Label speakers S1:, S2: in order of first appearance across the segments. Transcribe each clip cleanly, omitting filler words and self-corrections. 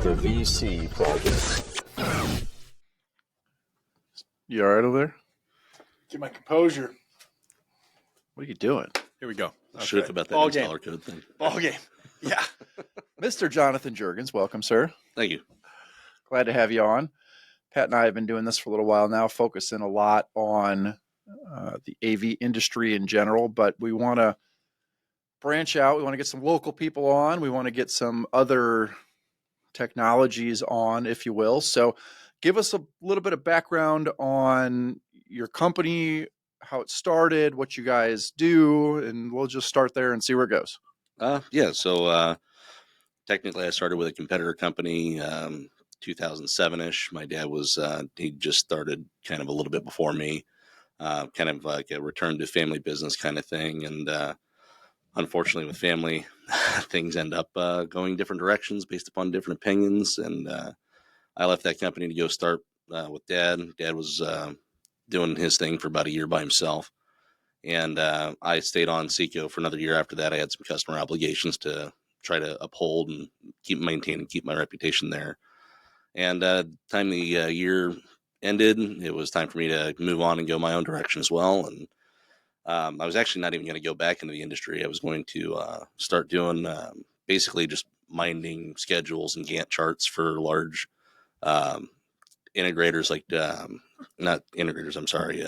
S1: The VC Project.
S2: You all right over there?
S3: Get my composure.
S2: What are you doing?
S3: Here we go.
S4: Shook about that
S3: Ball
S4: installer code thing.
S3: Ball game. Yeah.
S2: Mr. Jonathan Juergens, welcome, sir.
S4: Thank you.
S2: Glad to have you on. Pat and I have been doing this for a little while now, focusing a lot on the AV industry in general, but we want to branch out. We want to get some local people on. We want to get some other technologies on, if you will. So give us a little bit of background on your company, how it started, what you guys do, and we'll just start there and see where it goes.
S4: So technically I started with a competitor company 2007-ish. My dad was, he just started kind of a little bit before me, kind of like a return to family business kind of thing. And unfortunately with family, things end up going different directions based upon different opinions. And I left that company to go start with Dad. Dad was doing his thing for about a year by himself. And I stayed on Seco for another year after that. I had some customer obligations to try to uphold and keep my reputation there. And time the year ended, it was time for me to move on and go my own direction as well. And I was actually not even going to go back into the industry. I was going to start doing basically just minding schedules and Gantt charts for large integrators, like not integrators, I'm sorry,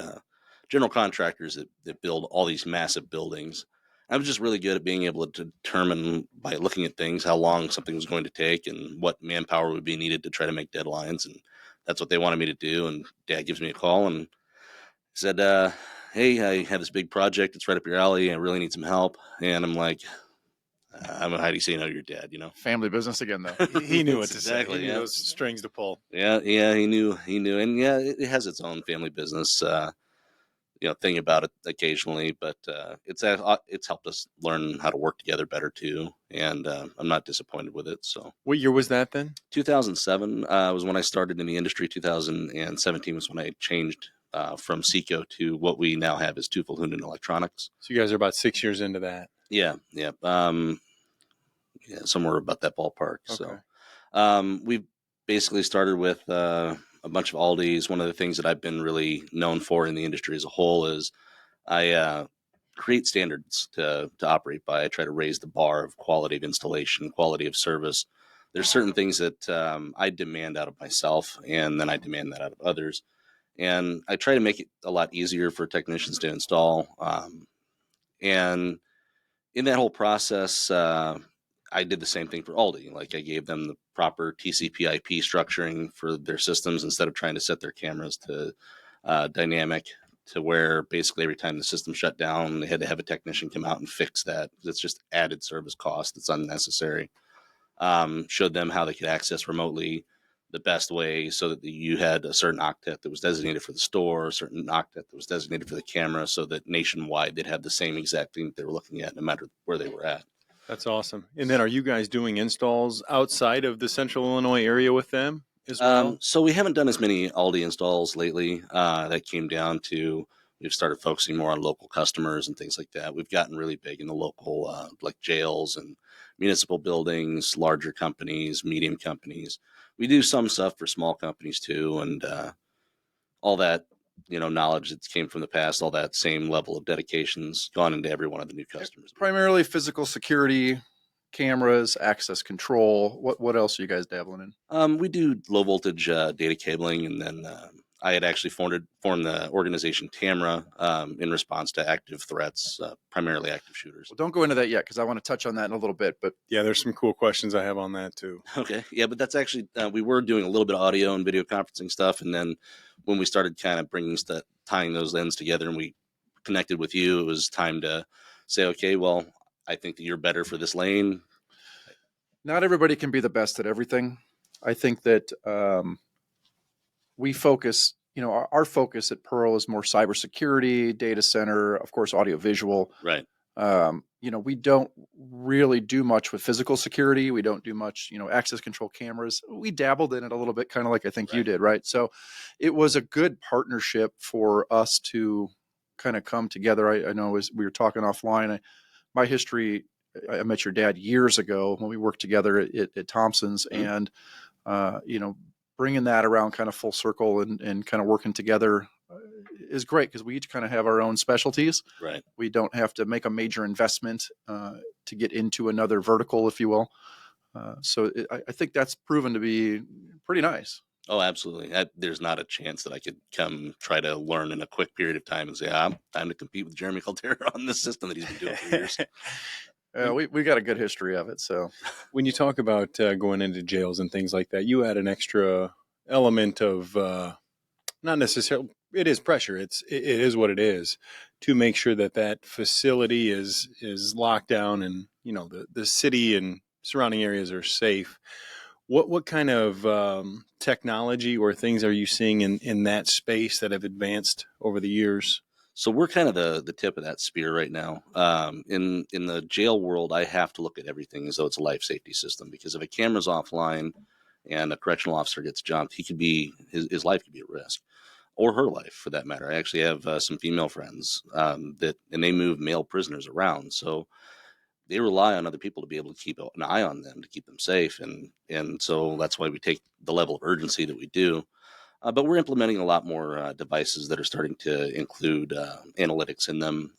S4: general contractors that build all these massive buildings. I was just really good at being able to determine by looking at things how long something was going to take and what manpower would be needed to try to make deadlines. And that's what they wanted me to do. And Dad gives me a call and said, hey, I have this big project. It's right up your alley. I really need some help. And I'm like, how do you say no to your dad, you know?
S2: Family business again, though.
S3: He knew what to
S4: Exactly,
S3: say. He knew
S4: yeah.
S3: those strings to pull.
S4: Yeah, he knew. And yeah, it has its own family business, thing about it occasionally, but it's helped us learn how to work together better too. And I'm not disappointed with it. So
S3: What year was that then?
S4: 2007 was when I started in the industry. 2017 was when I changed from Seco to what we now have is Tufel Electronics.
S3: So you guys are about 6 years into that.
S4: Yeah. Somewhere about that ballpark.
S3: Okay.
S4: So we basically started with a bunch of Aldis. One of the things that I've been really known for in the industry as a whole is I create standards to operate by. I try to raise the bar of quality of installation, quality of service. There's certain things that I demand out of myself, and then I demand that out of others. And I try to make it a lot easier for technicians to install. And in that whole process, I did the same thing for Aldi. Like I gave them the proper TCP/IP structuring for their systems instead of trying to set their cameras to dynamic, to where basically every time the system shut down, they had to have a technician come out and fix that. It's just added service cost. It's unnecessary. Showed them how they could access remotely the best way so that you had a certain octet that was designated for the store, a certain octet that was designated for the camera, so that nationwide they'd have the same exact thing that they were looking at no matter where they were at.
S3: That's awesome. And then are you guys doing installs outside of the central Illinois area with them as well?
S4: So we haven't done as many Aldi installs lately. That came down to we've started focusing more on local customers and things like that. We've gotten really big in the local, like jails and municipal buildings, larger companies, medium companies. We do some stuff for small companies too, and all that knowledge that came from the past, all that same level of dedication's gone into every one of the new customers.
S2: Primarily physical security, cameras, access control. What else are you guys dabbling in?
S4: We do low voltage data cabling, and then I had actually formed the organization Tamra in response to active threats, primarily active shooters.
S2: Well, don't go into that yet because I want to touch on that in a little bit. But
S3: Yeah, there's some cool questions I have on that too.
S4: Okay, yeah, but that's actually we were doing a little bit of audio and video conferencing stuff, and then when we started kind of tying those ends together, and we connected with you, it was time to say, okay, well, I think that you're better for this lane.
S2: not everybody can be the best at everything. I think that we focus, our focus at Pearl is more cybersecurity, data center, of course, audiovisual.
S4: Right.
S2: We don't really do much with physical security. We don't do much, access control cameras. We dabbled in it a little bit, kind of like I think you did, right? So it was a good partnership for us to kind of come together. I know as we were talking offline, my history I met your dad years ago when we worked together at Thompson's, and bringing that around kind of full circle and kind of working together is great because we each kind of have our own specialties.
S4: Right.
S2: We don't have to make a major investment to get into another vertical, if you will. I think that's proven to be pretty nice.
S4: Oh, absolutely. There's not a chance that I could come try to learn in a quick period of time and say, I'm time to compete with Jeremy Caldera on this system that he's been doing for years.
S2: We got a good history of it. So
S3: When you talk about going into jails and things like that, you add an extra element of not necessarily, it is pressure. It is what it is, to make sure that facility is locked down and the city and surrounding areas are safe. What kind of technology or things are you seeing in that space that have advanced over the years?
S4: So we're kind of the tip of that spear right now. In the jail world, I have to look at everything as though it's a life safety system, because if a camera's offline and a correctional officer gets jumped, his life could be at risk, or her life for that matter. I actually have some female friends and they move male prisoners around, so they rely on other people to be able to keep an eye on them, to keep them safe, and so that's why we take the level of urgency that we do. But we're implementing a lot more devices that are starting to include analytics in them.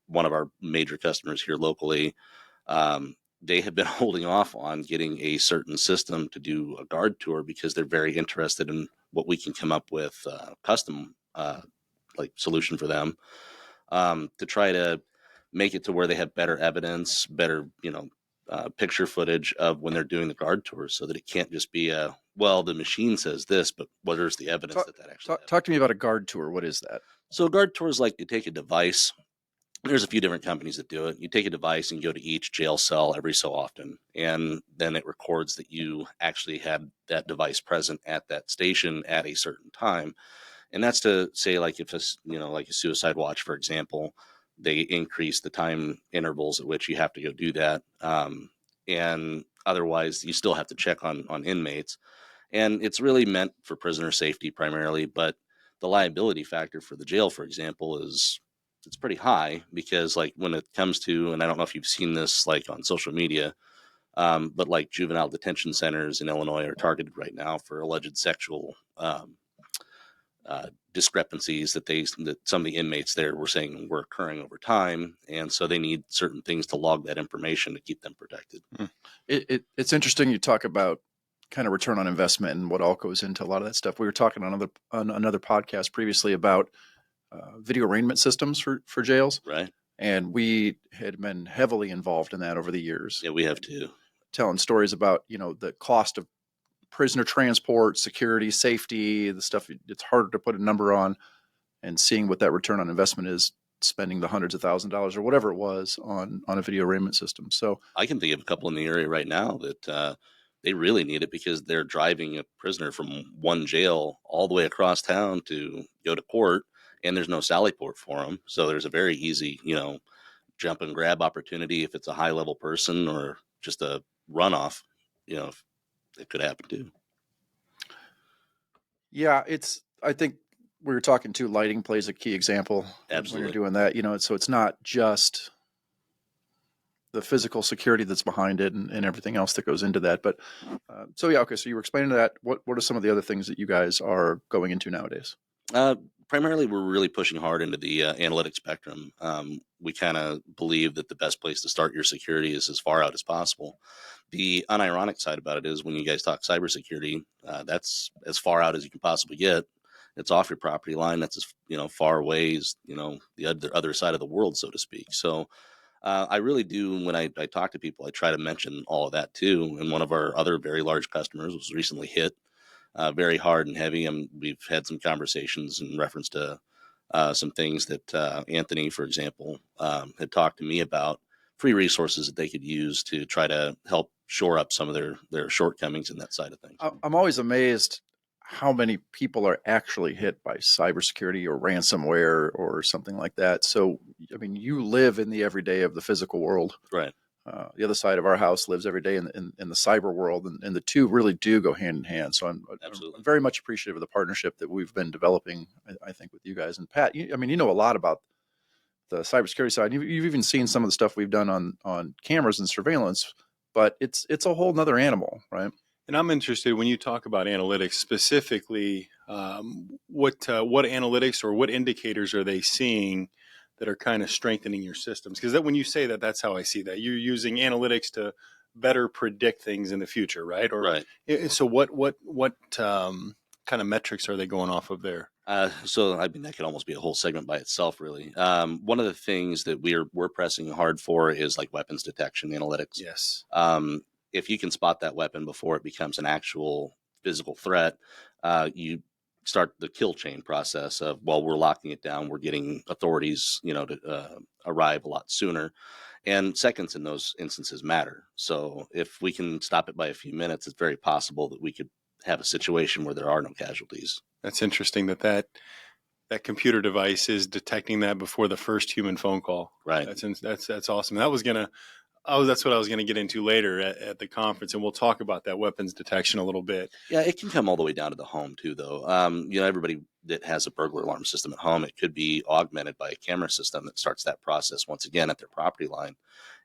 S4: One of our major customers here locally, they have been holding off on getting a certain system to do a guard tour because they're very interested in what we can come up with custom solution for them, to try to make it to where they have better evidence, better picture footage of when they're doing the guard tours, so that it can't just be the machine says this, but what is the evidence that actually
S2: talk to me about a guard tour. What is that?
S4: So a guard tour is like you take a device. There's a few different companies that do it. You take a device and go to each jail cell every so often, and then it records that you actually had that device present at that station at a certain time. And that's to say, like if like a suicide watch, for example, they increase the time intervals at which you have to go do that. And otherwise, you still have to check on inmates. And it's really meant for prisoner safety primarily, but the liability factor for the jail, for example, it's pretty high, because like when it comes to, and I don't know if you've seen this like on social media, but like juvenile detention centers in Illinois are targeted right now for alleged sexual discrepancies that some of the inmates there were saying were occurring over time, and so they need certain things to log that information to keep them protected.
S2: It's interesting you talk about kind of return on investment and what all goes into a lot of that stuff. We were talking on another podcast previously about video arraignment systems for jails,
S4: Right?
S2: and we had been heavily involved in that over the years.
S4: Yeah, we have too.
S2: Telling stories about the cost of prisoner transport, security, safety, the stuff it's harder to put a number on, and seeing what that return on investment is, spending the hundreds of $1,000s or whatever it was on a video arraignment system. So
S4: I can think of a couple in the area right now that they really need it, because they're driving a prisoner from one jail all the way across town to go to court, and there's no sally port for them. So there's a very easy, jump and grab opportunity if it's a high level person, or just a runoff, it could happen too.
S2: yeah, I think we were talking too, lighting plays a key example.
S4: Absolutely.
S2: When you're doing that, so it's not just the physical security that's behind it and everything else that goes into that. But so you were explaining that. What are some of the other things that you guys are going into nowadays?
S4: Primarily, we're really pushing hard into the analytic spectrum. We kind of believe that the best place to start your security is as far out as possible. The unironic side about it is when you guys talk cybersecurity, that's as far out as you can possibly get. It's off your property line. That's as far away as the other side of the world, so to speak. So I really do, when I talk to people, I try to mention all of that too. And one of our other very large customers was recently hit very hard and heavy, and we've had some conversations in reference to some things that Anthony, for example, had talked to me about, free resources that they could use to try to help shore up some of their shortcomings in that side of things.
S2: I'm always amazed how many people are actually hit by cybersecurity or ransomware or something like that. So, I mean, you live in the everyday of the physical world.
S4: Right.
S2: The other side of our house lives every day in the cyber world, and the two really do go hand in hand. So I'm very much appreciative of the partnership that we've been developing, I think, with you guys. And Pat, you know a lot about the cybersecurity side. You've even seen some of the stuff we've done on cameras and surveillance, but it's a whole nother animal, right?
S3: And I'm interested when you talk about analytics specifically, what analytics or what indicators are they seeing that are kind of strengthening your systems? Because when you say that, that's how I see that. You're using analytics to better predict things in the future, right? Or
S4: Right.
S3: So what kind of metrics are they going off of there?
S4: So I mean, that could almost be a whole segment by itself, really. One of the things that we're pressing hard for is like weapons detection analytics.
S3: Yes.
S4: If you can spot that weapon before it becomes an actual physical threat, you start the kill chain process of, well, we're locking it down. We're getting authorities, to arrive a lot sooner. And seconds in those instances matter. So if we can stop it by a few minutes, it's very possible that we could have a situation where there are no casualties.
S3: That's interesting that computer device is detecting that before the first human phone call.
S4: Right.
S3: That's awesome. That's what I was going to get into later at the conference, and we'll talk about that weapons detection a little bit.
S4: Yeah, it can come all the way down to the home too, though. Everybody that has a burglar alarm system at home, it could be augmented by a camera system that starts that process once again at their property line.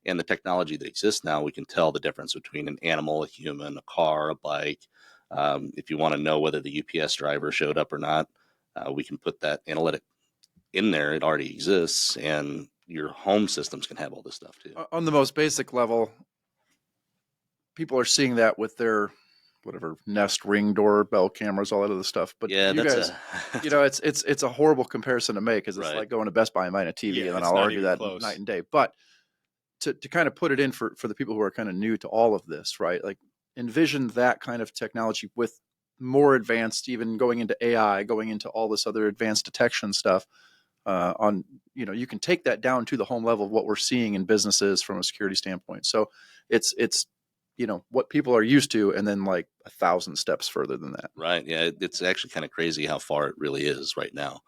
S4: And the technology that exists now, we can tell the difference between an animal, a human, a car, a bike. If you want to know whether the UPS driver showed up or not, we can put that analytic in there. It already exists, and your home systems can have all this stuff too.
S2: On the most basic level, people are seeing that with their whatever Nest Ring doorbell cameras, all that other stuff. But
S4: yeah,
S2: you guys, it's a horrible comparison to make because it's
S4: Right.
S2: like going to Best Buy and buying a TV, and then I'll argue that
S3: close.
S2: night and day. But to kind of put it in for the people who are kind of new to all of this, right? Like envision that kind of technology with more advanced, even going into AI, going into all this other advanced detection stuff. You can take that down to the home level of what we're seeing in businesses from a security standpoint. So it's what people are used to, and then like 1,000 steps further than that.
S4: Right. Yeah. It's actually kind of crazy how far it really is right now.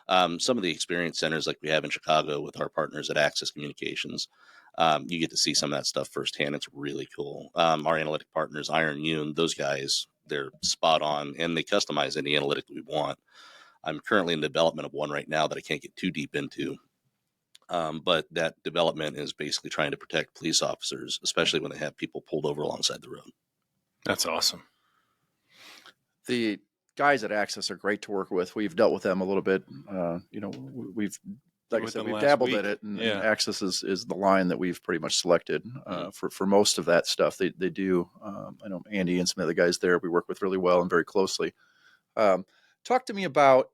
S4: Some of the experience centers like we have in Chicago with our partners at Access Communications, you get to see some of that stuff firsthand. It's really cool. Our analytic partners, Iron Yoon, those guys, they're spot on, and they customize any analytic that we want. I'm currently in development of one right now that I can't get too deep into. But that development is basically trying to protect police officers, especially when they have people pulled over alongside the road.
S3: That's awesome.
S2: The guys at Access are great to work with. We've dealt with them a little bit. We've like I said, we've dabbled in it, and Access is the line that we've pretty much selected for most of that stuff. They do. I know Andy and some of the guys there we work with really well and very closely. Talk to me about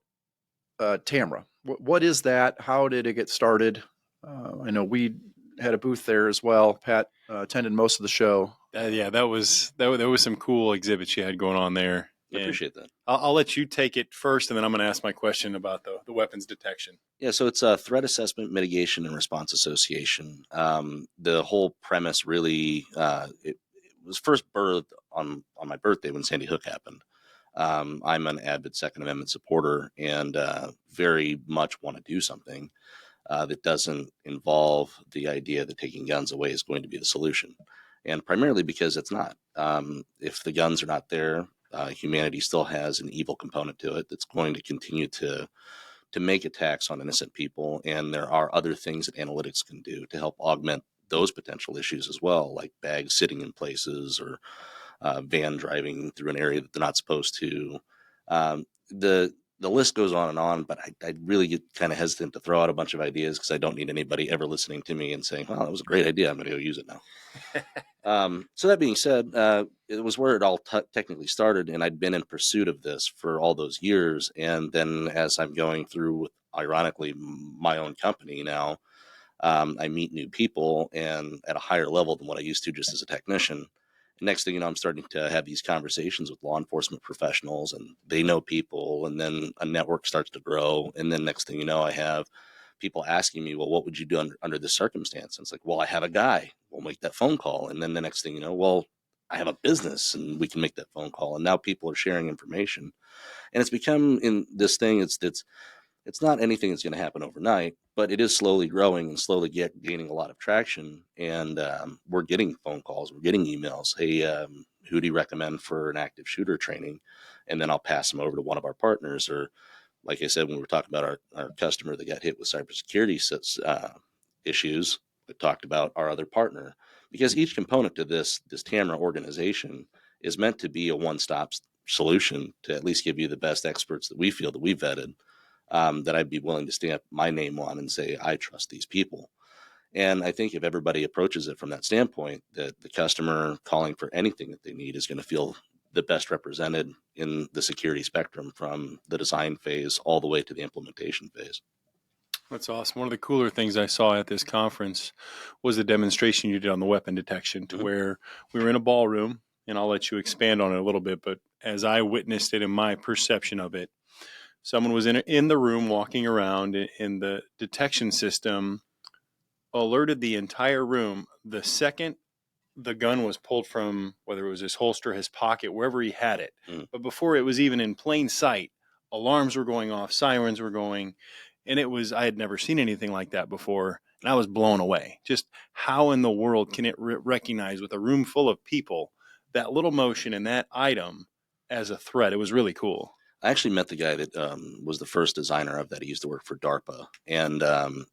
S2: Tamra. What is that? How did it get started? I know we had a booth there as well. Pat attended most of the show.
S3: There was some cool exhibits you had going on there.
S4: I appreciate that.
S3: I'll let you take it first, and then I'm going to ask my question about the weapons detection.
S4: Yeah, so it's a threat assessment, mitigation, and response association. The whole premise really, it was first birthed on my birthday when Sandy Hook happened. I'm an avid Second Amendment supporter and very much want to do something that doesn't involve the idea that taking guns away is going to be the solution. And primarily because it's not. If the guns are not there, humanity still has an evil component to it that's going to continue to make attacks on innocent people. And there are other things that analytics can do to help augment those potential issues as well, like bags sitting in places or van driving through an area that they're not supposed to. The list goes on, but I really get kind of hesitant to throw out a bunch of ideas because I don't need anybody ever listening to me and saying, well, that was a great idea. I'm going to go use it now. So that being said, it was where it all technically started, and I'd been in pursuit of this for all those years. And then as I'm going through, ironically, my own company now, I meet new people and at a higher level than what I used to just as a technician. Next thing you know, I'm starting to have these conversations with law enforcement professionals, and they know people, and then a network starts to grow. And then next thing you know, I have people asking me, well, what would you do under this circumstance? And it's like, well, I have a guy. We'll make that phone call. And then the next thing you know, well, I have a business and we can make that phone call. And now people are sharing information. And it's become in this thing, it's not anything that's going to happen overnight, but it is slowly growing and slowly gaining a lot of traction. And we're getting phone calls, we're getting emails. Hey, who do you recommend for an active shooter training? And then I'll pass them over to one of our partners. Or like I said, when we were talking about our customer that got hit with cybersecurity issues, we talked about our other partner, because each component to this camera organization is meant to be a one-stop solution to at least give you the best experts that we feel that we've vetted, that I'd be willing to stamp my name on and say, I trust these people. And I think if everybody approaches it from that standpoint, that the customer calling for anything that they need is going to feel the best represented in the security spectrum from the design phase all the way to the implementation phase.
S3: That's awesome. One of the cooler things I saw at this conference was the demonstration you did on the weapon detection, to where we were in a ballroom, and I'll let you expand on it a little bit, but as I witnessed it in my perception of it, someone was in the room walking around, and the detection system alerted the entire room the second the gun was pulled from, whether it was his holster, his pocket, wherever he had it. But before it was even in plain sight, alarms were going off, sirens were going, and I had never seen anything like that before, and I was blown away. Just how in the world can it recognize, with a room full of people, that little motion and that item as a threat? It was really cool.
S4: I actually met the guy that was the first designer of that. He used to work for DARPA, and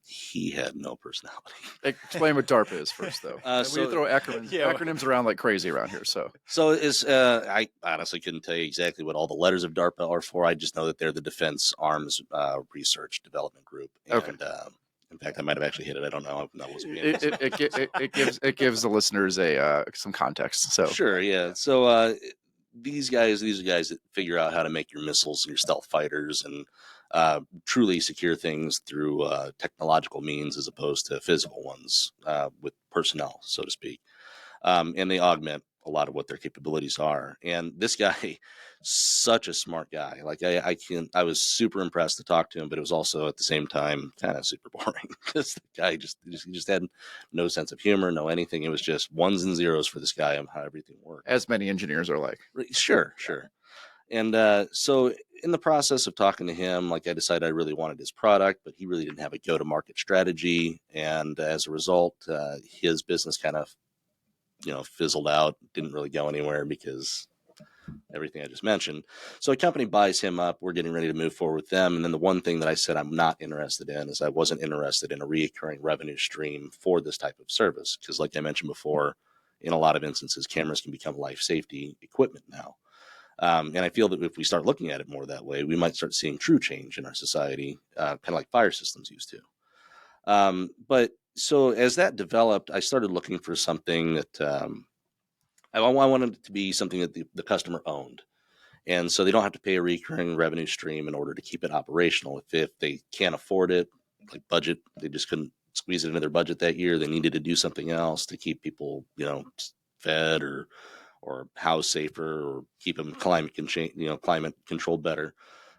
S4: he had no personality.
S2: Explain what DARPA is first, though.
S4: So-
S2: We throw acronyms around like crazy around here. So
S4: I honestly couldn't tell you exactly what all the letters of DARPA are for. I just know that they're the Defense Arms Research Development Group. And,
S2: Okay.
S4: in fact, I might have actually hit it. I don't know. That wasn't being
S2: it gives the listeners some context. So
S4: Sure, yeah. So these are guys that figure out how to make your missiles and your stealth fighters and truly secure things through technological means as opposed to physical ones with personnel, so to speak. And they augment a lot of what their capabilities are. And this guy, such a smart guy. Like I was super impressed to talk to him, but it was also at the same time kind of super boring because the guy just had no sense of humor, no anything. It was just ones and zeros for this guy on how everything worked.
S2: as many engineers are like.
S4: Sure. And so in the process of talking to him, like I decided I really wanted his product, but he really didn't have a go-to-market strategy. And as a result, his business kind of, fizzled out, didn't really go anywhere because everything I just mentioned. So a company buys him up. We're getting ready to move forward with them. And then the one thing that I said I'm not interested in is I wasn't interested in a recurring revenue stream for this type of service. Because like I mentioned before, in a lot of instances, cameras can become life safety equipment now. And I feel that if we start looking at it more that way, we might start seeing true change in our society, kind of like fire systems used to. But so as that developed, I started looking for something that I wanted it to be something that the customer owned. And so they don't have to pay a recurring revenue stream in order to keep it operational. If they can't afford it, like budget, they just couldn't squeeze it into their budget that year. They needed to do something else to keep people, fed or house safer or keep them climate controlled better.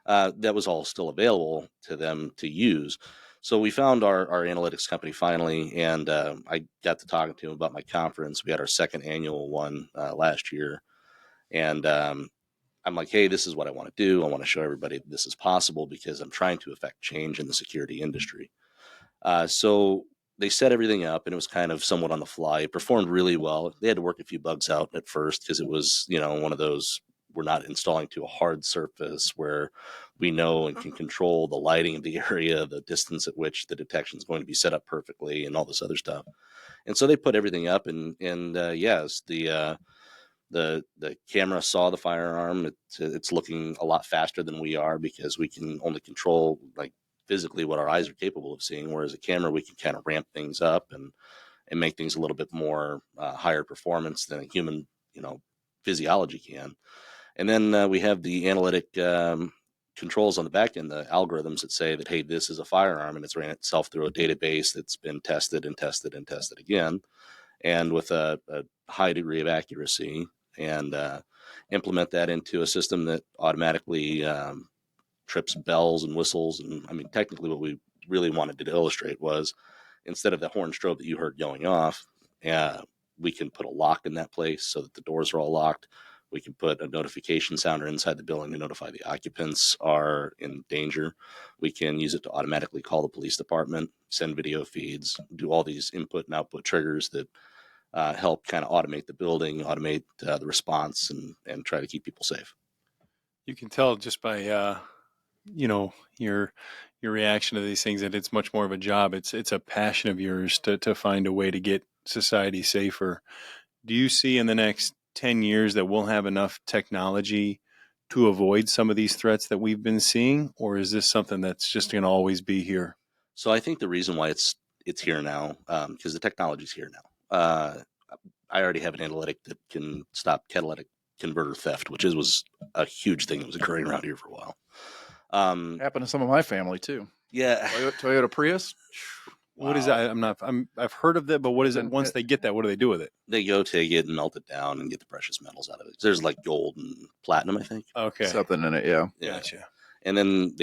S4: That was all still available to them to use. So we found our analytics company finally, and I got to talking to him about my conference. We had our second annual one last year, and I'm like, hey, this is what I want to do. I want to show everybody this is possible because I'm trying to affect change in the security industry. So they set everything up, and it was kind of somewhat on the fly. It performed really well. They had to work a few bugs out at first because it was, one of those, we're not installing to a hard surface where we know and can control the lighting of the area, the distance at which the detection is going to be set up perfectly, and all this other stuff. And so they put everything up, and yes, the camera saw the firearm. It's looking a lot faster than we are because we can only control like physically what our eyes are capable of seeing, whereas a camera we can kind of ramp things up and make things a little bit more higher performance than a human physiology can. And then we have the analytic controls on the back end, the algorithms that say that, hey, this is a firearm, and it's ran itself through a database that's been tested and tested and tested again, and with a high degree of accuracy, and implement that into a system that automatically trips bells and whistles. And I mean, technically what we really wanted to illustrate was, instead of the horn strobe that you heard going off, we can put a lock in that place so that the doors are all locked. We can put a notification sounder inside the building to notify the occupants are in danger. We can use it to automatically call the police department, send video feeds, do all these input and output triggers that help kind of automate the building, automate the response, and try to keep people safe.
S3: You can tell just by your reaction to these things, that it's much more of a job. It's a passion of yours to find a way to get society safer. Do you see in the next 10 years that we'll have enough technology to avoid some of these threats that we've been seeing, or is this something that's just going to always be here?
S4: So I think the reason why it's here now, because the technology's here now. I already have an analytic that can stop catalytic converter theft, which was a huge thing that was occurring around here for a while.
S2: Happened to some of my family too.
S4: Yeah.
S2: Toyota Prius.
S3: What is that? I've heard of that, but what is it? Once they get that, what do they do with it?
S4: They go take it and melt it down and get the precious metals out of it. There's like gold and platinum, I think.
S3: Okay.
S2: Something in it, yeah.
S3: Gotcha.
S4: And then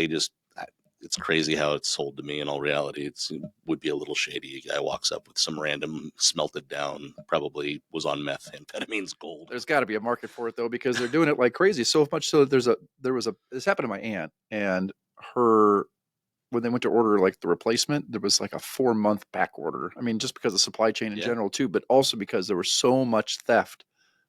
S4: it's crazy how it's sold to me. In all reality, it would be a little shady. A guy walks up with some random smelted down, probably was on methamphetamines, gold.
S2: There's got to be a market for it though, because they're doing it like crazy. So much so that this happened to my aunt, and when they went to order like the replacement, there was like a 4-month back order. I mean, just because of supply chain in general too, but also because there was so much theft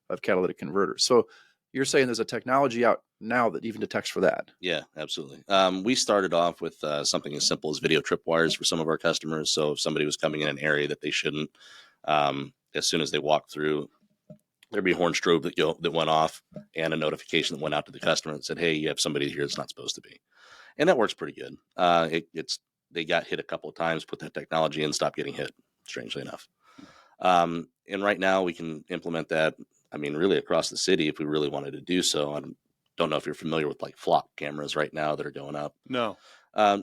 S2: of catalytic converters. So you're saying there's a technology out now that even detects for that?
S4: Yeah, absolutely. We started off with something as simple as video tripwires for some of our customers. So if somebody was coming in an area that they shouldn't, as soon as they walked through, there'd be a horn strobe that went off and a notification that went out to the customer that said, "Hey, you have somebody here that's not supposed to be," and that works pretty good. They got hit a couple of times, put that technology in, stopped getting hit. Strangely enough, and right now we can implement that. I mean, really across the city if we really wanted to do so. I don't know if you're familiar with like flock cameras right now that are going up.
S3: No.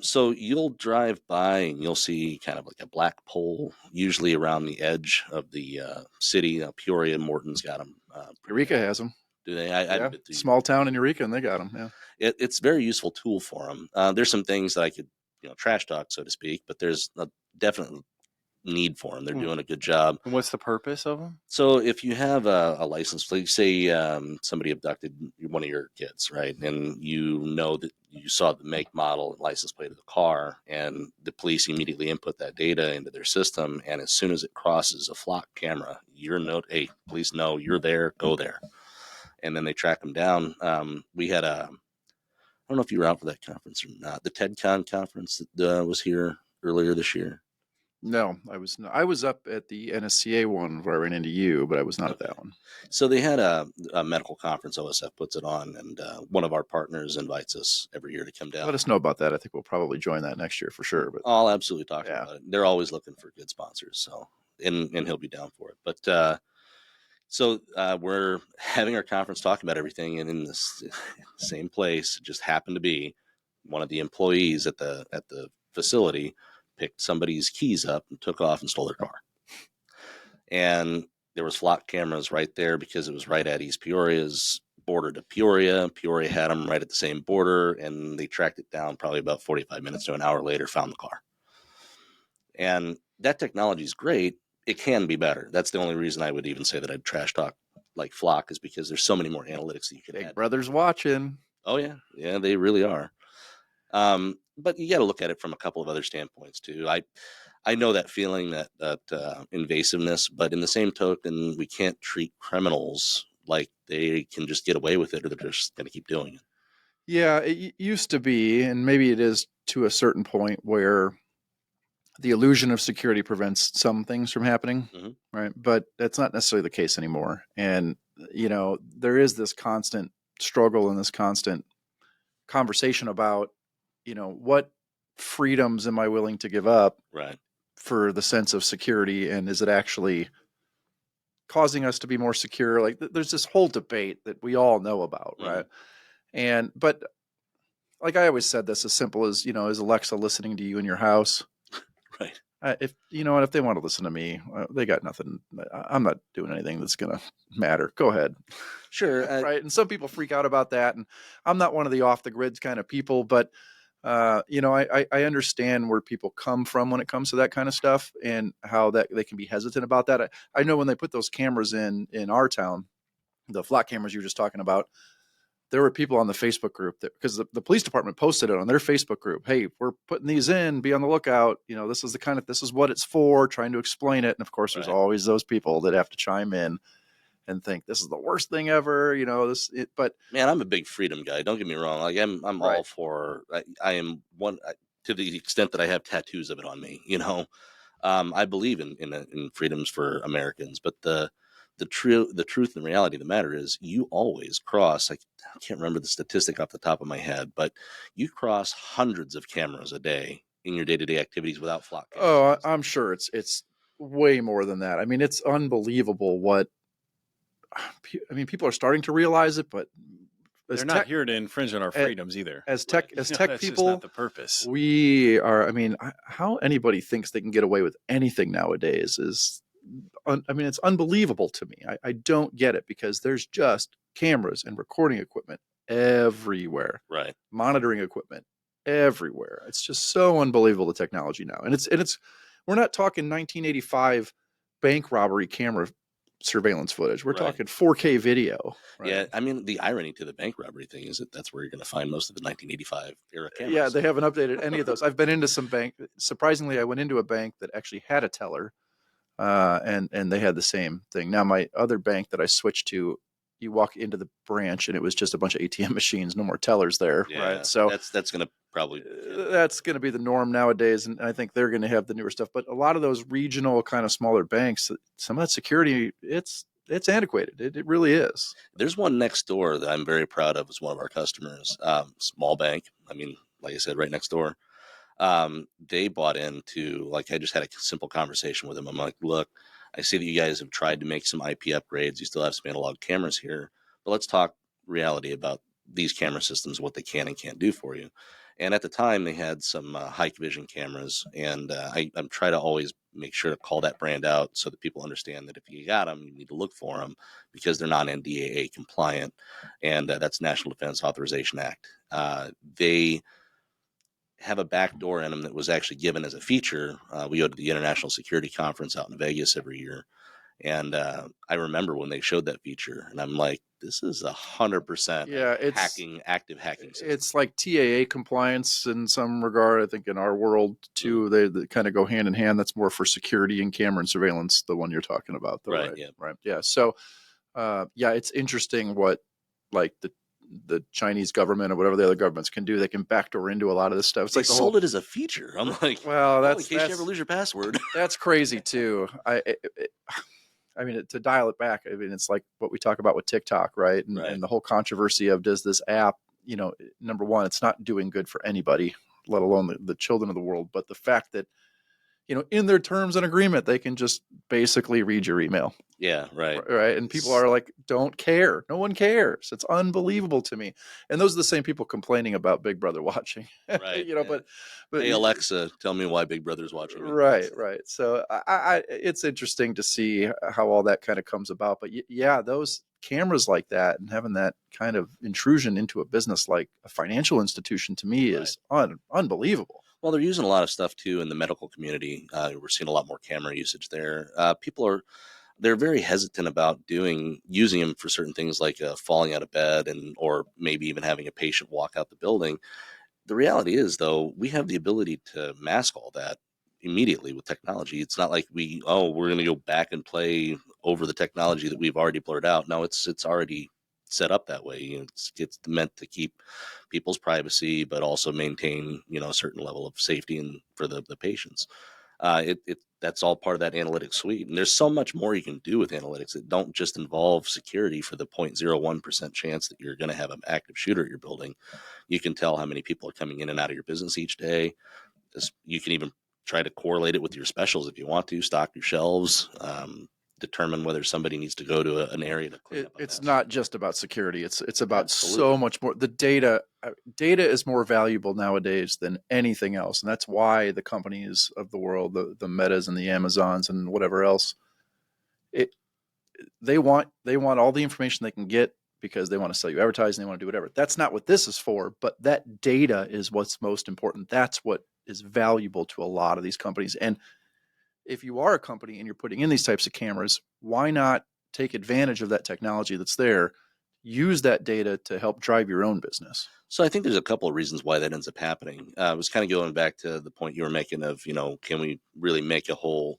S4: So you'll drive by and you'll see kind of like a black pole, usually around the edge of the city. Peoria, Morton's got them.
S2: Eureka has them.
S4: Do they?
S2: Yeah. Small town in Eureka, and they got them. Yeah.
S4: It's a very useful tool for them. There's some things that I could, trash talk, so to speak, but there's a definite need for them. They're doing a good job.
S3: And what's the purpose of them?
S4: So if you have a license plate, say somebody abducted one of your kids, right? And you know that you saw the make, model, and license plate of the car, and the police immediately input that data into their system. And as soon as it crosses a flock camera, hey, police know you're there, go there. And then they track them down. We had I don't know if you were out for that conference or not, the TEDCon conference that was here earlier this year.
S2: No, I was not. I was up at the NSCA one where I ran into you, but I was not at that one.
S4: So they had a medical conference. OSF puts it on, and one of our partners invites us every year to come down.
S2: Let us know about that. I think we'll probably join that next year for sure. But
S4: I'll absolutely talk about it. They're always looking for good sponsors, so and he'll be down for it. But so we're having our conference talking about everything, and in this same place, it just happened to be one of the employees at the facility picked somebody's keys up and took off and stole their car. And there was flock cameras right there because it was right at East Peoria's border to Peoria. Peoria had them right at the same border, and they tracked it down probably about 45 minutes to an hour later, found the car. And that technology is great. It can be better. That's the only reason I would even say that I'd trash talk like flock, is because there's so many more analytics that you could add.
S2: Big Brother's watching.
S4: Oh, yeah. Yeah, they really are. But you got to look at it from a couple of other standpoints too. I know that feeling, that invasiveness, but in the same token, we can't treat criminals like they can just get away with it, or they're just going to keep doing it.
S2: Yeah, it used to be, and maybe it is to a certain point, where the illusion of security prevents some things from happening, right? But that's not necessarily the case anymore. And, there is this constant struggle and this constant conversation about, what freedoms am I willing to give up for the sense of security? And is it actually causing us to be more secure? Like there's this whole debate that we all know about, right? But like I always said, this as simple as, is Alexa listening to you in your house?
S4: Right.
S2: If if they want to listen to me, they got nothing. I'm not doing anything that's going to matter. Go ahead.
S4: Sure.
S2: Right. And some people freak out about that. And I'm not one of the off the grid kind of people, but I understand where people come from when it comes to that kind of stuff, and how that they can be hesitant about that. I know when they put those cameras in our town, the flock cameras you were just talking about, there were people on the Facebook group that, because the police department posted it on their Facebook group. Hey, we're putting these in, be on the lookout. This is what it's for, trying to explain it. And of course, there's always those people that have to chime in and think this is the worst thing ever, but
S4: Man, I'm a big freedom guy. Don't get me wrong. Like I'm all
S2: Right.
S4: for. I am one to the extent that I have tattoos of it on me. I believe in freedoms for Americans, but the truth and reality of the matter is you always cross. I can't remember the statistic off the top of my head, but you cross hundreds of cameras a day in your day-to-day activities without flock cameras.
S2: oh, I'm sure it's way more than that. I mean, it's unbelievable what people are starting to realize it, but
S3: They're not here to infringe on our freedoms either.
S2: As tech
S3: that's
S2: people,
S3: just not the purpose.
S2: we are. I mean, how anybody thinks they can get away with anything nowadays is, it's unbelievable to me. I don't get it, because there's just cameras and recording equipment everywhere,
S4: Right.
S2: monitoring equipment everywhere. It's just so unbelievable, the technology now, and it's we're not talking 1985 bank robbery camera surveillance footage. We're
S4: Right.
S2: talking 4K video. Right?
S4: Yeah, I mean, the irony to the bank robbery thing is that that's where you're going to find most of the 1985 era cameras.
S2: Yeah, they haven't updated any of those. I've been into some bank. Surprisingly, I went into a bank that actually had a teller, and they had the same thing. Now, my other bank that I switched to, you walk into the branch and it was just a bunch of ATM machines, no more tellers there.
S4: Yeah,
S2: right. So
S4: that's going to probably
S2: that's going to be the norm nowadays, and I think they're going to have the newer stuff. But a lot of those regional kind of smaller banks, some of that security, it's antiquated. It really is.
S4: There's one next door that I'm very proud of as one of our customers. Small bank. I mean, like I said, right next door. They bought into, like, I just had a simple conversation with them. I'm like, look, I see that you guys have tried to make some IP upgrades. You still have some analog cameras here, but let's talk reality about these camera systems, what they can and can't do for you. And at the time, they had some high vision cameras, and I'm trying to always make sure to call that brand out so that people understand that if you got them, you need to look for them because they're not NDAA compliant, and that's National Defense Authorization Act. They have a back door in them that was actually given as a feature. We go to the International Security Conference out in Vegas every year. And I remember when they showed that feature, and I'm like, this is 100% active hacking system.
S2: It's like TAA compliance in some regard. I think in our world too, they kind of go hand in hand. That's more for security and camera and surveillance, the one you're talking about. Though,
S4: Right.
S2: right.
S4: Yeah.
S2: Right. Yeah. So, it's interesting what, like, the Chinese government or whatever the other governments can do. They can backdoor into a lot of this stuff. It's
S4: They
S2: like
S4: sold it as a feature. I'm like,
S2: well,
S4: in case you ever lose your password.
S2: That's crazy too. I mean, to dial it back, I mean, it's like what we talk about with TikTok, right? And the whole controversy of, does this app, number one, it's not doing good for anybody, let alone the children of the world. But the fact that, in their terms and agreement, they can just basically read your email.
S4: Yeah, right.
S2: Right. And people are like, don't care. No one cares. It's unbelievable to me. And those are the same people complaining about Big Brother watching.
S4: Right.
S2: But
S4: hey, Alexa, tell me why Big Brother's watching me.
S2: Right. So it's interesting to see how all that kind of comes about. But yeah, those cameras like that and having that kind of intrusion into a business like a financial institution, to me, is unbelievable.
S4: Well, they're using a lot of stuff too in the medical community. We're seeing a lot more camera usage there. They're very hesitant about using them for certain things like falling out of bed or maybe even having a patient walk out the building. The reality is, though, we have the ability to mask all that immediately with technology. It's not like we're going to go back and play over the technology that we've already blurred out. No, it's already set up that way. It's meant to keep people's privacy, but also maintain, a certain level of safety and for the patients. That's all part of that analytics suite. And there's so much more you can do with analytics that don't just involve security for the 0.01% chance that you're going to have an active shooter at your building. You can tell how many people are coming in and out of your business each day. You can even try to correlate it with your specials if you want to, stock your shelves, determine whether somebody needs to go to an area to clean up.
S2: It's not just about security. It's about so much more. The data is more valuable nowadays than anything else. And that's why the companies of the world, the Metas and the Amazons and whatever else, they want all the information they can get, because they want to sell you advertising. They want to do whatever. That's not what this is for, but that data is what's most important. That's what is valuable to a lot of these companies. And if you are a company and you're putting in these types of cameras, why not take advantage of that technology that's there, use that data to help drive your own business?
S4: So I think there's a couple of reasons why that ends up happening. I was kind of going back to the point you were making of, can we really make a whole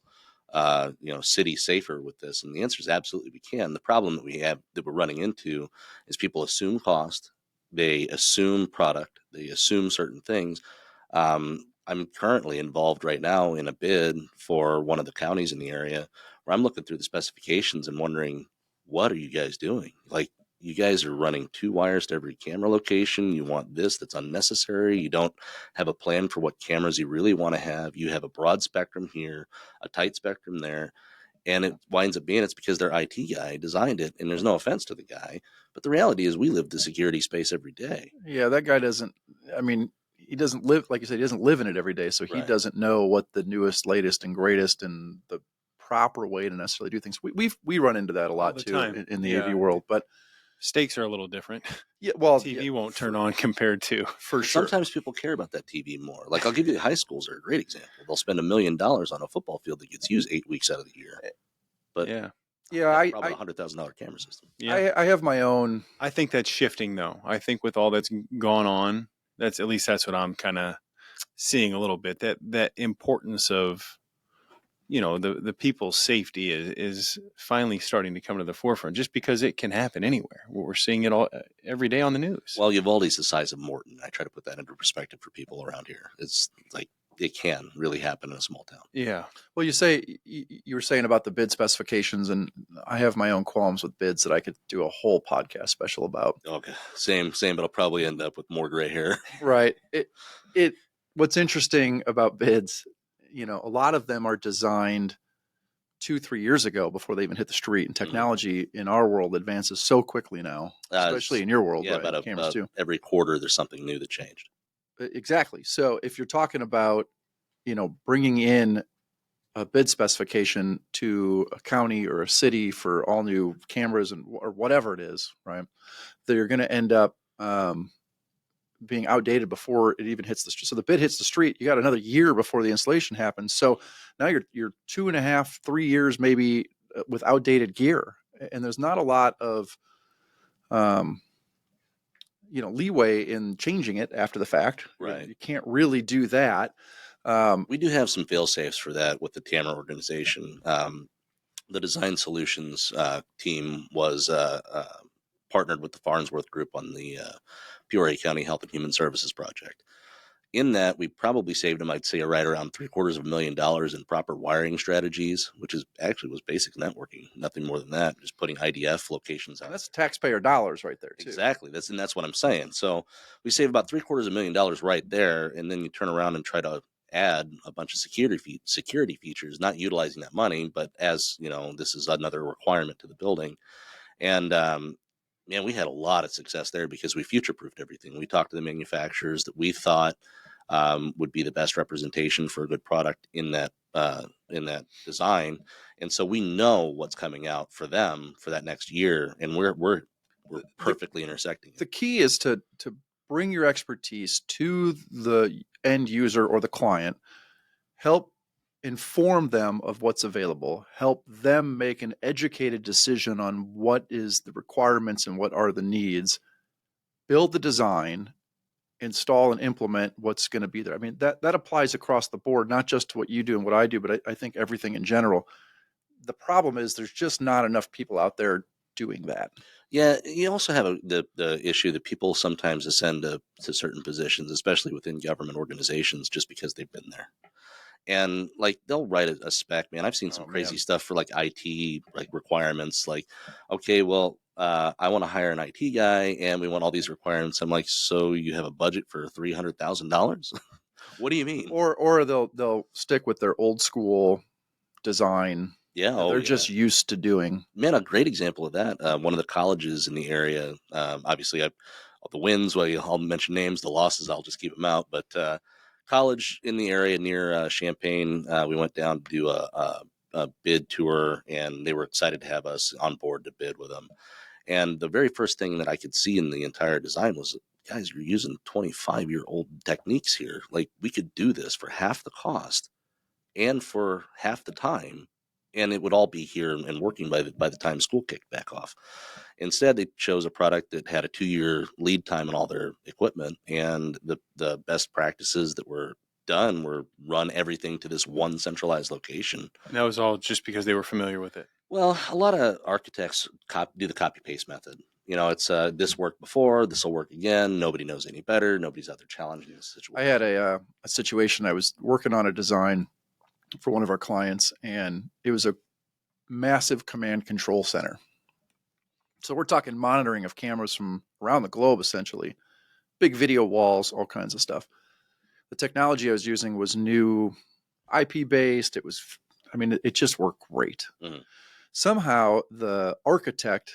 S4: city safer with this? And the answer is absolutely we can. The problem that we're running into is people assume cost, they assume product, they assume certain things. I'm currently involved right now in a bid for one of the counties in the area where I'm looking through the specifications and wondering, what are you guys doing? Like, you guys are running 2 wires to every camera location. You want this that's unnecessary. You don't have a plan for what cameras you really want to have. You have a broad spectrum here, a tight spectrum there. And it winds up being it's because their IT guy designed it. And there's no offense to the guy. But the reality is we live the security space every day.
S2: Yeah, that guy doesn't, I mean, he doesn't live, like you said, he doesn't live in it every day. So he
S4: Right.
S2: doesn't know what the newest, latest, and greatest and the proper way to necessarily do things. We run into that a lot
S3: the
S2: too
S3: time.
S2: in the
S3: Yeah.
S2: AV world. But
S3: Stakes are a little different.
S2: yeah, well,
S3: TV
S2: yeah,
S3: won't turn on compared to.
S2: for sure.
S4: Sometimes people care about that TV more. Like, I'll give you high schools are a great example. They'll spend $1 million on a football field that gets used 8 weeks out of the year. But
S3: Yeah.
S2: Yeah,
S4: that's probably a $100,000 camera system.
S3: Yeah.
S2: I have my own.
S3: I think that's shifting though. I think with all that's gone on, that's what I'm kind of seeing a little bit. That importance of, the people's safety is finally starting to come to the forefront, just because it can happen anywhere. We're seeing it all every day on the news.
S4: Well, Uvalde's the size of Morton. I try to put that into perspective for people around here. It's like it can really happen in a small town.
S3: Yeah.
S2: Well, you were saying about the bid specifications, and I have my own qualms with bids that I could do a whole podcast special about.
S4: Okay, same, but I'll probably end up with more gray hair.
S2: Right. What's interesting about bids, a lot of them are designed 2-3 years ago before they even hit the street, and technology in our world advances so quickly now, especially in your world,
S4: Yeah,
S2: right?
S4: about
S2: Cameras too.
S4: every quarter there's something new that changed.
S2: Exactly. So if you're talking about, bringing in a bid specification to a county or a city for all new cameras or whatever it is, right, that you're going to end up being outdated before it even hits the street. So the bid hits the street, you got another year before the installation happens. So now you're 2.5, 3 years maybe with outdated gear, and there's not a lot of leeway in changing it after the fact.
S4: Right.
S2: You can't really do that.
S4: We do have some fail safes for that with the Tamara organization. The design solutions team was partnered with the Farnsworth Group on the Peoria County Health and Human Services project. In that, we probably saved them, I'd say, right around $750,000 in proper wiring strategies, which is actually was basic networking, nothing more than that. Just putting IDF locations on.
S2: That's taxpayer dollars right there, too.
S4: Exactly. That's what I'm saying. So we save about $750,000 right there, and then you turn around and try to add a bunch of security features, not utilizing that money, but as this is another requirement to the building. And man, we had a lot of success there because we future-proofed everything. We talked to the manufacturers that we thought would be the best representation for a good product in that design, and so we know what's coming out for them for that next year, and we're perfectly intersecting.
S2: The key is to bring your expertise to the end user or the client, help inform them of what's available, help them make an educated decision on what is the requirements and what are the needs, build the design, install and implement what's going to be there. I mean, that applies across the board, not just to what you do and what I do, but I think everything in general. The problem is there's just not enough people out there doing that.
S4: Yeah, you also have the issue that people sometimes ascend to certain positions, especially within government organizations, just because they've been there. And like they'll write a spec, man. I've seen some crazy stuff for like IT like requirements. Like, okay, well, I want to hire an IT guy, and we want all these requirements. I'm like, so you have a budget for $300,000? What do you mean?
S2: Or they'll stick with their old school design.
S4: Yeah,
S2: they're just used to doing.
S4: Man, a great example of that. One of the colleges in the area. Obviously, the wins. Well, I'll mention names. The losses, I'll just keep them out. But college in the area near Champaign, we went down to do a bid tour, and they were excited to have us on board to bid with them. And the very first thing that I could see in the entire design was, guys, you're using 25-year-old techniques here. Like, we could do this for half the cost and for half the time, and it would all be here and working by the time school kicked back off. Instead, they chose a product that had a 2-year lead time on all their equipment, and the best practices that were done were run everything to this one centralized location.
S3: And that was all just because they were familiar with it.
S4: Well, a lot of architects do the copy paste method. It's this worked before, this will work again. Nobody knows any better. Nobody's out there challenging the situation.
S2: I had a situation. I was working on a design for one of our clients, and it was a massive command control center. So we're talking monitoring of cameras from around the globe, essentially. Big video walls, all kinds of stuff. The technology I was using was new IP based. It just worked great.
S4: Mhm.
S2: Somehow the architect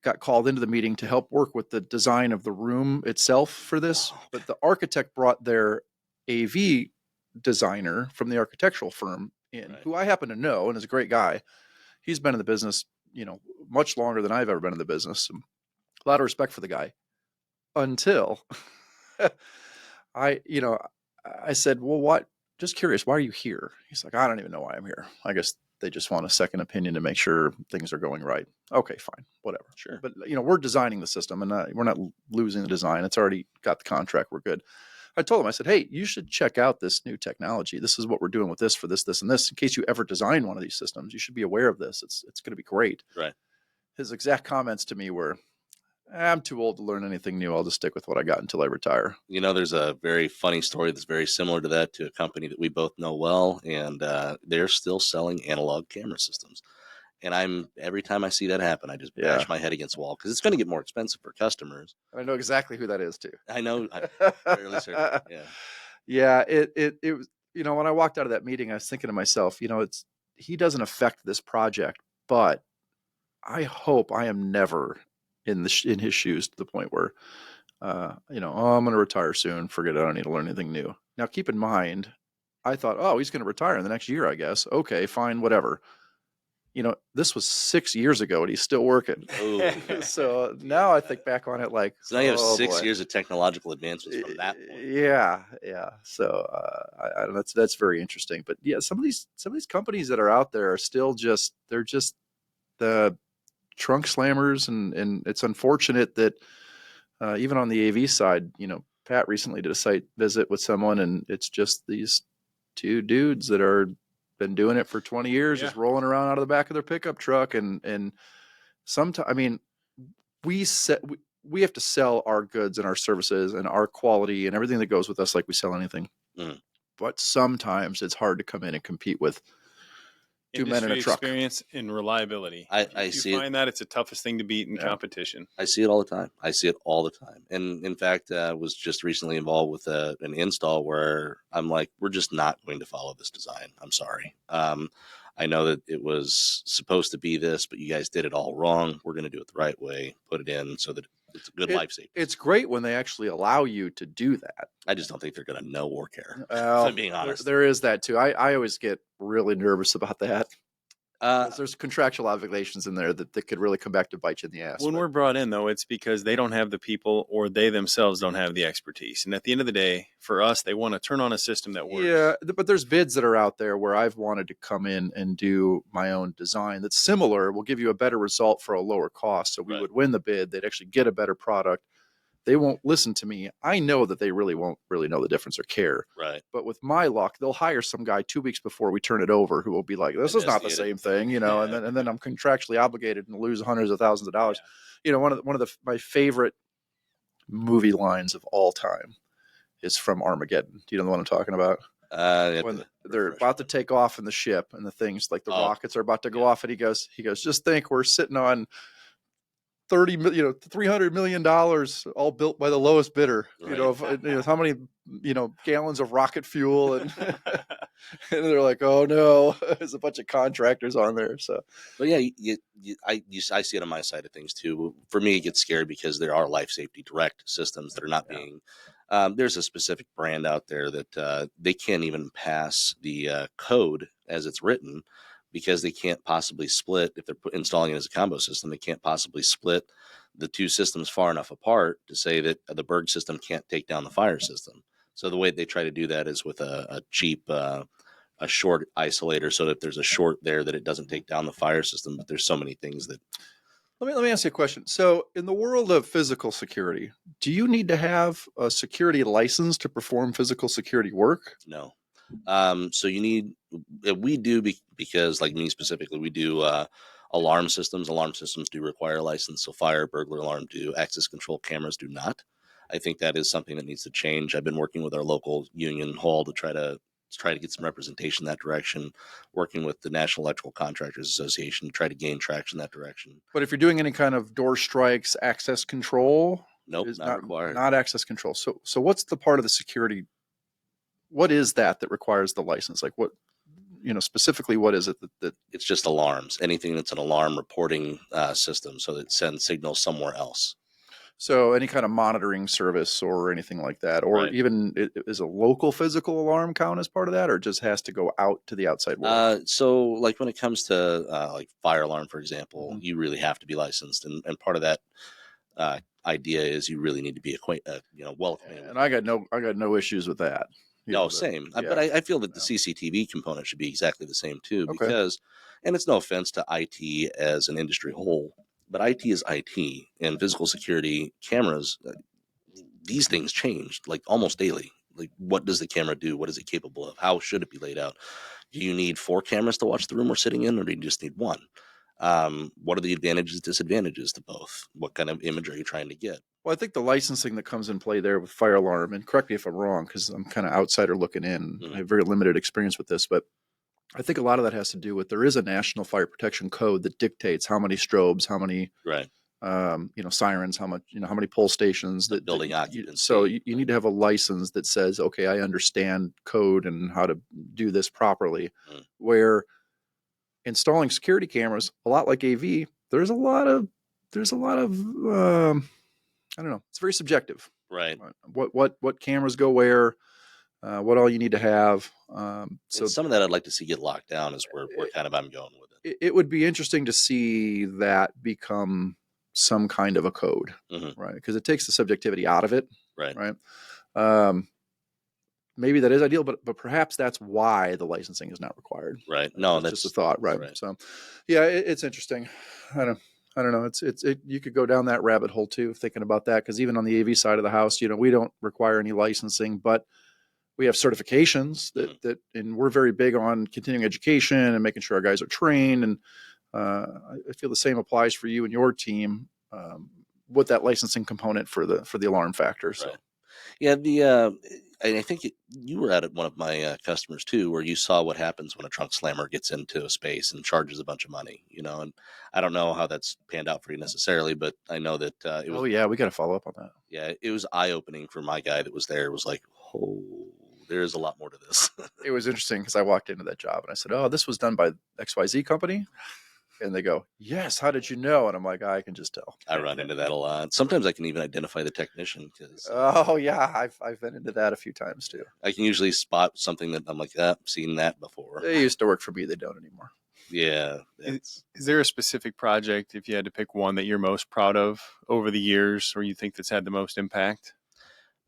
S2: got called into the meeting to help work with the design of the room itself for this. But the architect brought their AV designer from the architectural firm in,
S4: Right.
S2: who I happen to know and is a great guy. He's been in the business, much longer than I've ever been in the business. A lot of respect for the guy until I said, well, what? Just curious, why are you here? He's like, I don't even know why I'm here. I guess they just want a second opinion to make sure things are going right. Okay, fine, whatever.
S4: Sure.
S2: But we're designing the system, and we're not losing the design. It's already got the contract. We're good. I told him, I said, hey, you should check out this new technology. This is what we're doing with this for this, this, and this. In case you ever design one of these systems, you should be aware of this. It's going to be great.
S4: Right.
S2: His exact comments to me were, I'm too old to learn anything new. I'll just stick with what I got until I retire.
S4: There's a very funny story that's very similar to that, to a company that we both know well, and they're still selling analog camera systems. And every time I see that happen, I just bash my head against the wall, because it's going to get more expensive for customers.
S2: I know exactly who that is too.
S4: I know. I'm fairly certain. Yeah.
S2: Yeah. It was, when I walked out of that meeting, I was thinking to myself, he doesn't affect this project, but I hope I am never in his shoes to the point where, I'm going to retire soon. Forget it. I don't need to learn anything new. Now, keep in mind, I thought, oh, he's going to retire in the next year, I guess. Okay, fine, whatever. This was 6 years ago and he's still working. So now I think back on it like,
S4: so now you have 6 years of technological advancements from that point.
S2: Yeah. So that's very interesting. But yeah, some of these companies that are out there are still they're just the trunk slammers, and it's unfortunate that even on the AV side, Pat recently did a site visit with someone, and it's just these two dudes that are been doing it for 20 years, just rolling around out of the back of their pickup truck. And sometimes, we have to sell our goods and our services and our quality and everything that goes with us like we sell anything.
S4: Mm.
S2: But sometimes it's hard to come in and compete with two men in a truck.
S3: Experience and reliability.
S4: I see
S3: find that it's the toughest thing to beat in competition.
S4: I see it all the time. And in fact, I was just recently involved with an install where I'm like, we're just not going to follow this design. I'm sorry. I know that it was supposed to be this, but you guys did it all wrong. We're going to do it the right way, put it in so that it's a good life safety.
S2: It's great when they actually allow you to do that.
S4: I just don't think they're going to know or care. If I'm being honest.
S2: There is that too. I always get really nervous about that. There's contractual obligations in there that could really come back to bite you in the ass.
S3: When we're brought in, though, it's because they don't have the people, or they themselves don't have the expertise. And at the end of the day, for us, they want to turn on a system that works.
S2: Yeah, but there's bids that are out there where I've wanted to come in and do my own design that's similar, will give you a better result for a lower cost. So we would win the bid. They'd actually get a better product. They won't listen to me. I know that they really won't really know the difference or care.
S4: Right.
S2: But with my luck, they'll hire some guy 2 weeks before we turn it over who will be like, this is not the same thing, and then I'm contractually obligated and lose hundreds of thousands of dollars. Yeah. One of my favorite movie lines of all time is from Armageddon. Do you know the one I'm talking about? When they're about to take off in the ship and the things like the rockets are about to go off, and he goes, just think we're sitting on $300 million, all built by the lowest bidder. Right. How many gallons of rocket fuel, and and they're like, oh no, there's a bunch of contractors on there. So,
S4: but yeah, I see it on my side of things too. For me, it gets scary because there are life safety direct systems that are not being. There's a specific brand out there that they can't even pass the code as it's written, because they can't possibly split, if they're installing it as a combo system, they can't possibly split the two systems far enough apart to say that the Berg system can't take down the fire system. So the way they try to do that is with a cheap, a short isolator, so that if there's a short there, that it doesn't take down the fire system. But there's so many things that
S2: Let me ask you a question. So, in the world of physical security, do you need to have a security license to perform physical security work?
S4: No. So you need, we do because like me specifically, we do alarm systems. Alarm systems do require a license. So fire, burglar alarm do. Access control cameras do not. I think that is something that needs to change. I've been working with our local union hall to try to get some representation in that direction, working with the National Electrical Contractors Association to try to gain traction in that direction.
S2: But if you're doing any kind of door strikes, access control,
S4: Nope,
S2: is
S4: not required.
S2: Not access control. So what's the part of the security? What is that requires the license? Like what, specifically, what is it that
S4: It's just alarms. Anything that's an alarm reporting system, so that it sends signals somewhere else.
S2: so any kind of monitoring service or anything like that, or
S4: Right.
S2: even is a local physical alarm count as part of that, or just has to go out to the outside world?
S4: So like when it comes to like fire alarm, for example,
S2: Mhm.
S4: you really have to be licensed, and part of that idea is you really need to be well acquainted.
S2: And I got no issues with that.
S4: No, same.
S2: Yeah.
S4: But I feel that the
S2: Yeah.
S4: CCTV component should be exactly the same too,
S2: Okay.
S4: because, and it's no offense to IT as an industry whole, but IT is IT, and physical security cameras, these things change like almost daily. Like, what does the camera do? What is it capable of? How should it be laid out? Do you need 4 cameras to watch the room we're sitting in, or do you just need 1? What are the advantages, disadvantages to both? What kind of image are you trying to get?
S2: Well, I think the licensing that comes in play there with fire alarm, and correct me if I'm wrong, because I'm kind of outsider looking in.
S4: Mhm.
S2: I have very limited experience with this, but I think a lot of that has to do with there is a national fire protection code that dictates how many strobes, how many
S4: Right.
S2: sirens, how much, how many pole stations
S4: The building occupancy.
S2: So you need to have a license that says, okay, I understand code and how to do this properly.
S4: Mm.
S2: Where installing security cameras, a lot like AV, there's a lot of I don't know. It's very subjective.
S4: Right.
S2: What cameras go where, what all you need to have. So
S4: And some of that I'd like to see get locked down is where kind of I'm going with it.
S2: it would be interesting to see that become some kind of a code,
S4: Mhm.
S2: right? Because it takes the subjectivity out of it,
S4: Right.
S2: right? Maybe that is ideal, but perhaps that's why the licensing is not required.
S4: Right. No,
S2: that's just a thought, right?
S4: right.
S2: So, yeah, it's interesting. I don't know. You could go down that rabbit hole too, thinking about that, because even on the AV side of the house, we don't require any licensing, but we have certifications that, and we're very big on continuing education and making sure our guys are trained. And I feel the same applies for you and your team with that licensing component for the alarm factor. So.
S4: Right. Yeah, I think you were at one of my customers too, where you saw what happens when a trunk slammer gets into a space and charges a bunch of money. And I don't know how that's panned out for you necessarily, but I know that it was.
S2: Oh yeah, we got to follow up on that.
S4: Yeah, it was eye opening for my guy that was there. It was like, oh, there's a lot more to this.
S2: It was interesting because I walked into that job and I said, "Oh, this was done by XYZ company." And they go, "Yes, how did you know?" And I'm like, "I can just tell."
S4: I run into that a lot. Sometimes I can even identify the technician because
S2: Oh yeah, I've been into that a few times too.
S4: I can usually spot something that I'm like, I've seen that before.
S2: They used to work for me. They don't anymore.
S4: Yeah.
S3: Is there a specific project, if you had to pick one, that you're most proud of over the years, or you think that's had the most impact?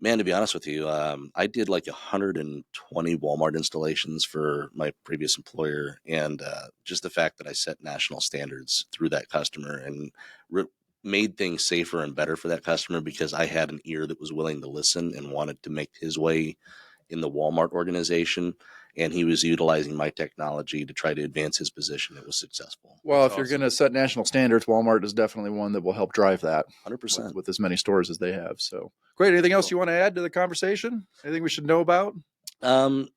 S4: Man, to be honest with you, I did like 120 Walmart installations for my previous employer, and just the fact that I set national standards through that customer and made things safer and better for that customer because I had an ear that was willing to listen and wanted to make his way in the Walmart organization, and he was utilizing my technology to try to advance his position. It was successful.
S2: Well,
S3: That's
S2: if you're
S3: awesome.
S2: going to set national standards, Walmart is definitely one that will help drive that
S4: 100%.
S2: with as many stores as they have. So great. Anything else you want to add to the conversation? Anything we should know about?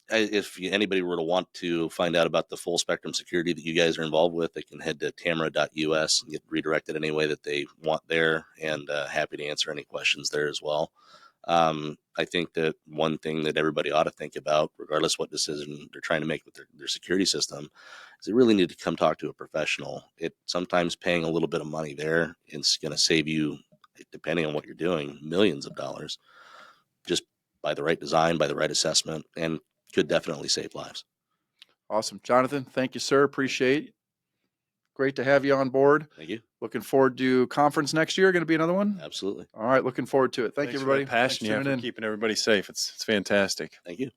S4: If anybody were to want to find out about the full spectrum security that you guys are involved with, they can head to tamara.us and get redirected any way that they want there, and happy to answer any questions there as well. I think that one thing that everybody ought to think about, regardless what decision they're trying to make with their security system, is they really need to come talk to a professional. It sometimes paying a little bit of money there is going to save you, depending on what you're doing, millions of dollars just by the right design, by the right assessment, and could definitely save lives.
S2: Awesome. Jonathan, thank you, sir. Appreciate it. Great to have you on board.
S4: Thank you.
S2: Looking forward to conference next year. Going to be another one?
S4: Absolutely.
S2: All right. Looking forward to it. Thank you,
S3: Thanks
S2: everybody.
S3: for the passion you have
S2: tuning
S3: for keeping everybody safe. It's fantastic.
S4: Thank you.